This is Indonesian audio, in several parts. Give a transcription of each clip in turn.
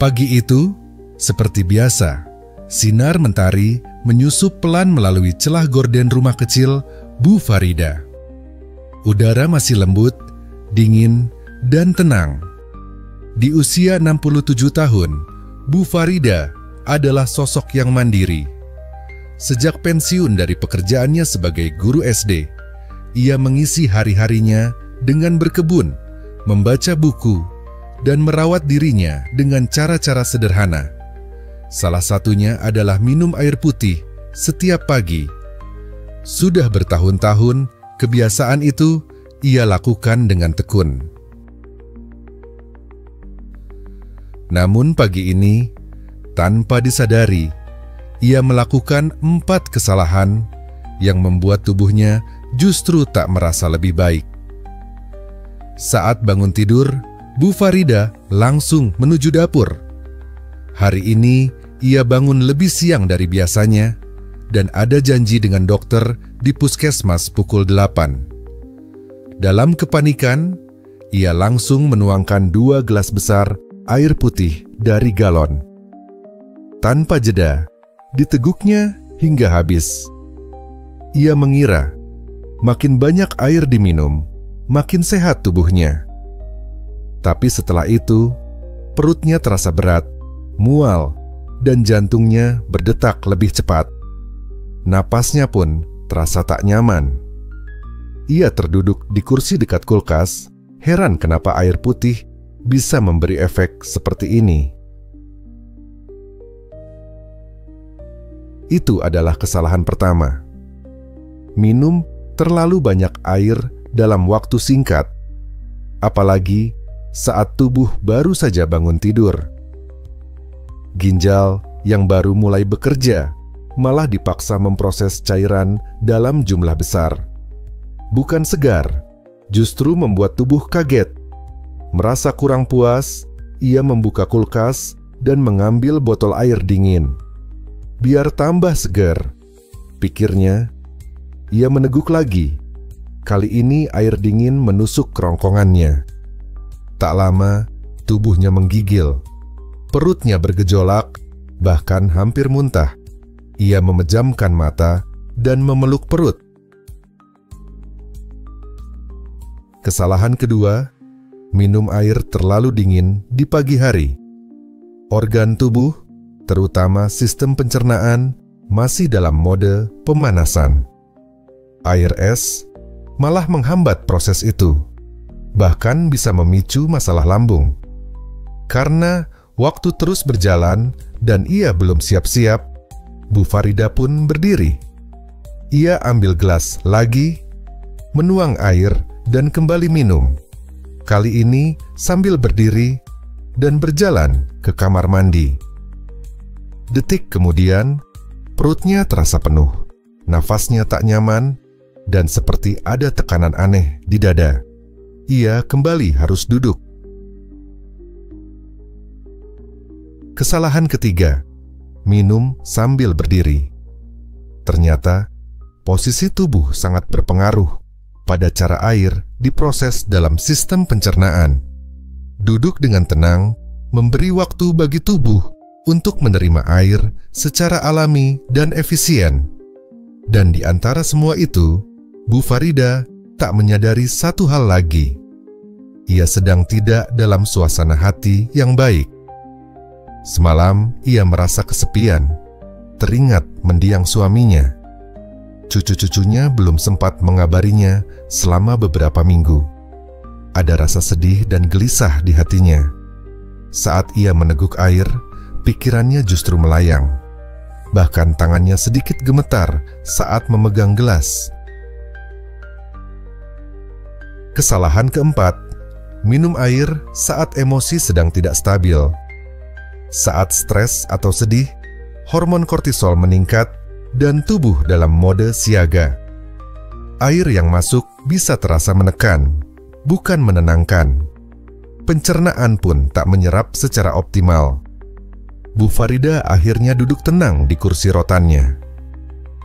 Pagi itu, seperti biasa, sinar mentari menyusup pelan melalui celah gorden rumah kecil Bu Farida. Udara masih lembut, dingin, dan tenang. Di usia 67 tahun, Bu Farida adalah sosok yang mandiri. Sejak pensiun dari pekerjaannya sebagai guru SD, ia mengisi hari-harinya dengan berkebun, membaca buku, dan merawat dirinya dengan cara-cara sederhana. Salah satunya adalah minum air putih setiap pagi. Sudah bertahun-tahun, kebiasaan itu ia lakukan dengan tekun. Namun pagi ini, tanpa disadari, ia melakukan 4 kesalahan yang membuat tubuhnya justru tak merasa lebih baik. Saat bangun tidur, Bu Farida langsung menuju dapur. Hari ini, ia bangun lebih siang dari biasanya dan ada janji dengan dokter di puskesmas pukul 8. Dalam kepanikan, ia langsung menuangkan 2 gelas besar air putih dari galon. Tanpa jeda, diteguknya hingga habis. Ia mengira, makin banyak air diminum, makin sehat tubuhnya. Tapi setelah itu, perutnya terasa berat, mual, dan jantungnya berdetak lebih cepat. Napasnya pun terasa tak nyaman. Ia terduduk di kursi dekat kulkas, heran kenapa air putih bisa memberi efek seperti ini. Itu adalah kesalahan pertama. Minum terlalu banyak air dalam waktu singkat, apalagi saat tubuh baru saja bangun tidur. Ginjal yang baru mulai bekerja malah dipaksa memproses cairan dalam jumlah besar. Bukan segar, justru membuat tubuh kaget. Merasa kurang puas, ia membuka kulkas dan mengambil botol air dingin. Biar tambah segar, pikirnya. Ia meneguk lagi. Kali ini air dingin menusuk kerongkongannya. Tak lama, tubuhnya menggigil. Perutnya bergejolak, bahkan hampir muntah. Ia memejamkan mata dan memeluk perut. Kesalahan kedua, minum air terlalu dingin di pagi hari. Organ tubuh, terutama sistem pencernaan, masih dalam mode pemanasan. Air es malah menghambat proses itu. Bahkan bisa memicu masalah lambung. Karena waktu terus berjalan dan ia belum siap-siap, Bu Farida pun berdiri. Ia ambil gelas lagi, menuang air dan kembali minum. Kali ini sambil berdiri dan berjalan ke kamar mandi. Detik kemudian, perutnya terasa penuh, nafasnya tak nyaman, dan seperti ada tekanan aneh di dada. Ia kembali harus duduk. Kesalahan ketiga, minum sambil berdiri. Ternyata, posisi tubuh sangat berpengaruh pada cara air diproses dalam sistem pencernaan. Duduk dengan tenang, memberi waktu bagi tubuh untuk menerima air secara alami dan efisien. Dan di antara semua itu, Bu Farida tak menyadari satu hal lagi. Ia sedang tidak dalam suasana hati yang baik. Semalam ia merasa kesepian, teringat mendiang suaminya. Cucu-cucunya belum sempat mengabarinya selama beberapa minggu. Ada rasa sedih dan gelisah di hatinya. Saat ia meneguk air, pikirannya justru melayang. Bahkan tangannya sedikit gemetar saat memegang gelas. Kesalahan keempat, minum air saat emosi sedang tidak stabil. Saat stres atau sedih, hormon kortisol meningkat dan tubuh dalam mode siaga. Air yang masuk bisa terasa menekan, bukan menenangkan. Pencernaan pun tak menyerap secara optimal. Bu Farida akhirnya duduk tenang di kursi rotannya.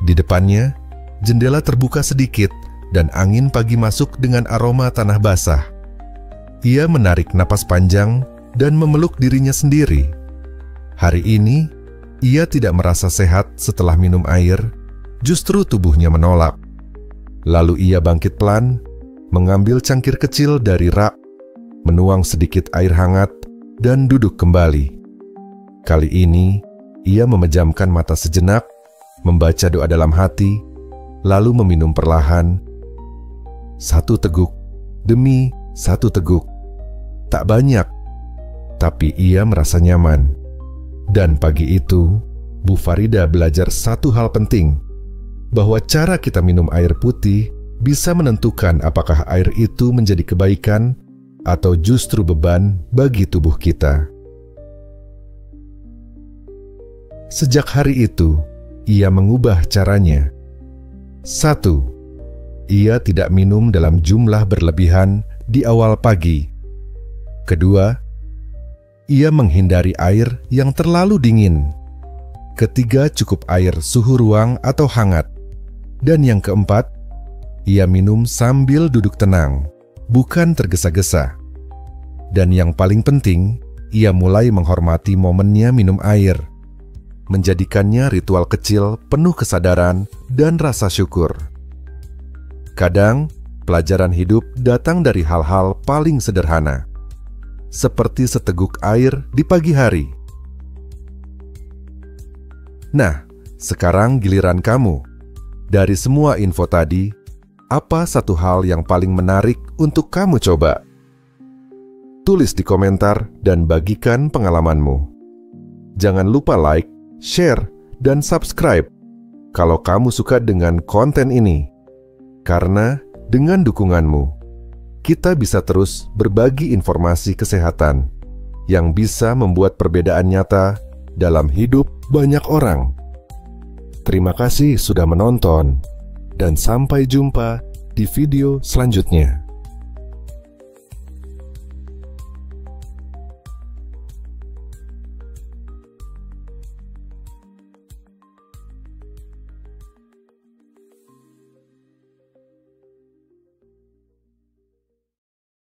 Di depannya, jendela terbuka sedikit dan angin pagi masuk dengan aroma tanah basah. Ia menarik napas panjang dan memeluk dirinya sendiri Hari ini, ia tidak merasa sehat setelah minum air, justru tubuhnya menolak. Lalu ia bangkit pelan, mengambil cangkir kecil dari rak, menuang sedikit air hangat, dan duduk kembali. Kali ini, ia memejamkan mata sejenak, membaca doa dalam hati, lalu meminum perlahan. 1 teguk demi 1 teguk. Tak banyak, tapi ia merasa nyaman. Dan pagi itu, Bu Farida belajar satu hal penting, bahwa cara kita minum air putih bisa menentukan apakah air itu menjadi kebaikan atau justru beban bagi tubuh kita. Sejak hari itu, ia mengubah caranya. 1. Ia tidak minum dalam jumlah berlebihan di awal pagi. 2. Ia menghindari air yang terlalu dingin. 3. Cukup air suhu ruang atau hangat. Dan yang 4, ia minum sambil duduk tenang, bukan tergesa-gesa. Dan yang paling penting, ia mulai menghormati momennya minum air, menjadikannya ritual kecil penuh kesadaran dan rasa syukur. Kadang, pelajaran hidup datang dari hal-hal paling sederhana, seperti seteguk air di pagi hari. Nah, sekarang giliran kamu. Dari semua info tadi, apa satu hal yang paling menarik untuk kamu coba? Tulis di komentar dan bagikan pengalamanmu. Jangan lupa like, share, dan subscribe kalau kamu suka dengan konten ini. Karena dengan dukunganmu, kita bisa terus berbagi informasi kesehatan yang bisa membuat perbedaan nyata dalam hidup banyak orang. Terima kasih sudah menonton, dan sampai jumpa di video selanjutnya.